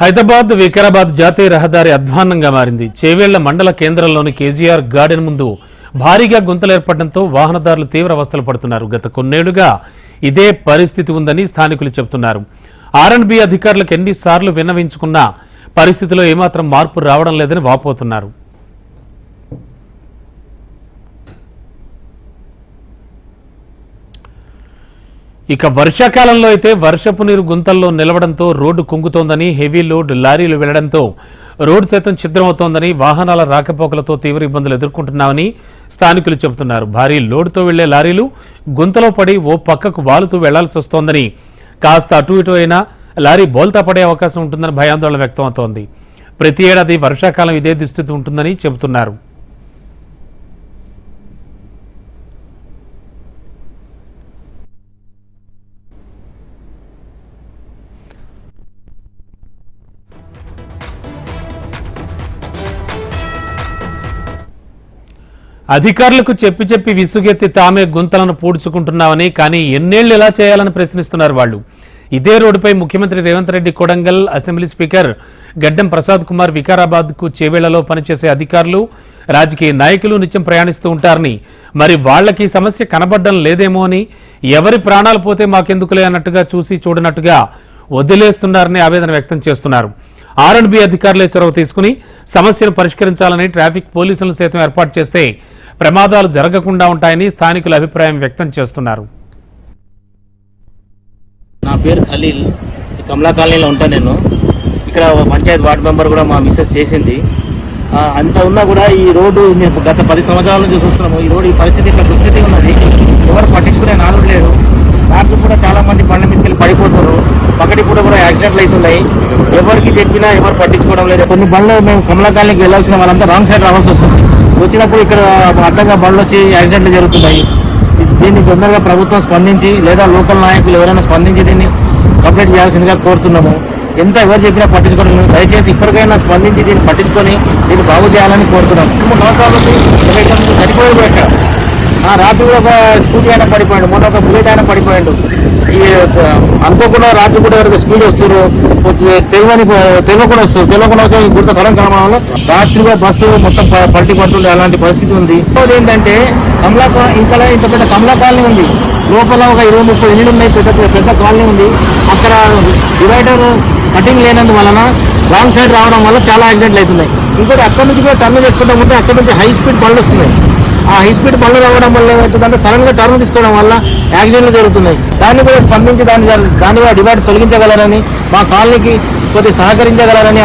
హైదరాబాద్ వికారాబాద్ జాతీయ రహదారి అధ్వాన్నంగా మారింది. చేవేళ్ల మండల కేంద్రంలోని కేజీఆర్ గార్డెన్ ముందు భారీగా గుంతలు ఏర్పడడంతో వాహనదారులు తీవ్ర అవస్థలు పడుతున్నారు. గత కొన్నేళ్లుగా ఇదే పరిస్థితి ఉందని స్థానికులు చెబుతున్నారు. ఆర్ఎండ్బి అధికారులకు ఎన్నిసార్లు విన్నవించుకున్నా పరిస్థితిలో ఏమాత్రం మార్పు రావడం లేదని వాపోతున్నారు. ఇక వర్షాకాలంలో అయితే వర్షపు నీరు గుంతల్లో నిలవడంతో రోడ్డు కుంగుతోందని, హెవీ లోడ్ లారీలు వెళ్లడంతో రోడ్డు సైతం ఛిద్రమవుతోందని, వాహనాల రాకపోకలతో తీవ్ర ఇబ్బందులు ఎదుర్కొంటున్నామని స్థానికులు చెబుతున్నారు. భారీ లోడుతో వెళ్లే లారీలు గుంతలో పడి ఓ పక్కకు వాలుతూ వెళ్లాల్సి వస్తోందని, కాస్త అటు ఇటు అయినా లారీ బోల్తా పడే అవకాశం ఉంటుందని భయాందోళన వ్యక్తమవుతోంది. ప్రతి ఏడాది వర్షాకాలం ఇదే దుస్థితి ఉంటుందని చెబుతున్నారు. అధికారులకు చెప్పి విసుగెత్తి తామే గుంతలను పూడ్చుకుంటున్నామని, కానీ ఎన్నేళ్లు ఇలా చేయాలని ప్రశ్నిస్తున్నారు వాళ్ళు. ఇదే రోడ్డుపై ముఖ్యమంత్రి రేవంత్ రెడ్డి, కొడంగల్ అసెంబ్లీ స్పీకర్ గడ్డం ప్రసాద్ కుమార్, వికారాబాద్కు చేవేళ్లలో పనిచేసే అధికారులు, రాజకీయ నాయకులు నిత్యం ప్రయాణిస్తూ ఉంటారని, మరి వాళ్లకి సమస్య కనబడ్డం లేదేమో అని, ఎవరి ప్రాణాలు పోతే మాకెందుకులే అన్నట్టుగా చూసి చూడనట్టుగా వదిలేస్తున్నారని ఆవేదన వ్యక్తం చేస్తున్నారు. ఆర్ఎండ్బి అధికారులే చొరవ తీసుకుని సమస్యను పరిష్కరించాలని ట్రాఫిక్ పోలీసులను సైతం ఏర్పాటు చేస్తే ప్రమాదాలు జరగకుండా ఉంటాయని స్థానికుల అభిప్రాయం వ్యక్తం చేస్తున్నారు. నా పేరు ఖలీల్, కమలా కాలనీలో ఉంటాను నేను. ఇక్కడ పంచాయత్ వార్డు మెంబర్ కూడా మా మిస్సెస్ చేసింది. అంత ఉన్నా కూడా ఈ రోడ్డు గత 10 సంవత్సరాల నుంచి చూస్తున్నాము. ఈ రోడ్డు ఈ పరిస్థితి ఇట్లా దుస్థితి ఉన్నది. ఎవరు పట్టించుకునే నాలుగు లేరు. రాత్రి కూడా చాలా మంది బండ్ల మీదకి పడిపోతారు. పక్కటి పూట కూడా యాక్సిడెంట్లు అవుతున్నాయి. ఎవరికి చెప్పినా ఎవరు పట్టించుకోవడం లేదు. కొన్ని బండ్లు మేము కమలా కాలనీకి వెళ్ళాల్సిన వాళ్ళంతా రాంగ్ సైడ్ రావాల్సి వస్తుంది. వచ్చినప్పుడు ఇక్కడ అడ్డంగా బండ్లు వచ్చి యాక్సిడెంట్లు జరుగుతున్నాయి. దీన్ని తొందరగా ప్రభుత్వం స్పందించి లేదా లోకల్ నాయకులు ఎవరైనా స్పందించి దీన్ని కంప్లీట్ చేయాల్సిందిగా కోరుతున్నాము. ఎంత ఎవరు చెప్పినా పట్టించుకోవడం లేదు. దయచేసి ఇప్పటికైనా స్పందించి దీన్ని పట్టించుకొని దీన్ని బాగు చేయాలని కోరుతున్నాము. 3 సంవత్సరాల నుంచి చనిపోయాడు. ఇక్కడ రాత్రి కూడా ఒక స్కూటీ అయినా పడిపోయాడు, మొన్న ఒక బుల్లెట్ అయినా పడిపోయాడు. ఈ అనుకోకుండా రాత్రి కూడా ఎవరికి స్పీడ్ వస్తారు, తెలియకుండా వస్తారు. తెలియకుండా వచ్చి గుర్త సడన్ కలవడం వల్ల రాత్రి బస్సు మొత్తం పల్టీ పడుతుండే అలాంటి పరిస్థితి ఉంది. ఏంటంటే ఇంకా ఇంత పెద్ద కమలా కాలనీ ఉంది. లోపల ఒక 20-30 ఇళ్ళు ఉన్నాయి. పెద్ద కాలనీ ఉంది. అక్కడ డివైడర్ కటింగ్ లేనందు వలన రాంగ్ సైడ్ రావడం వల్ల చాలా యాక్సిడెంట్లు అవుతున్నాయి. ఇంకోటి అక్కడ నుంచి కూడా టర్న్ చేసుకుంటా ఉంటే అక్కడ నుంచి హై స్పీడ్ బండ్లు వస్తున్నాయి. ఆ హై స్పీడ్ బండ్లు రావడం వల్ల ఏమవుతుందంటే సడన్ గా టర్న్ తీసుకోవడం వల్ల యాక్సిడెంట్లు జరుగుతున్నాయి. దాన్ని కూడా స్పందించి దాన్ని డివైడ్ తొలగించగలరని, మా కాలనీకి కొద్దిగా సహకరించగలరని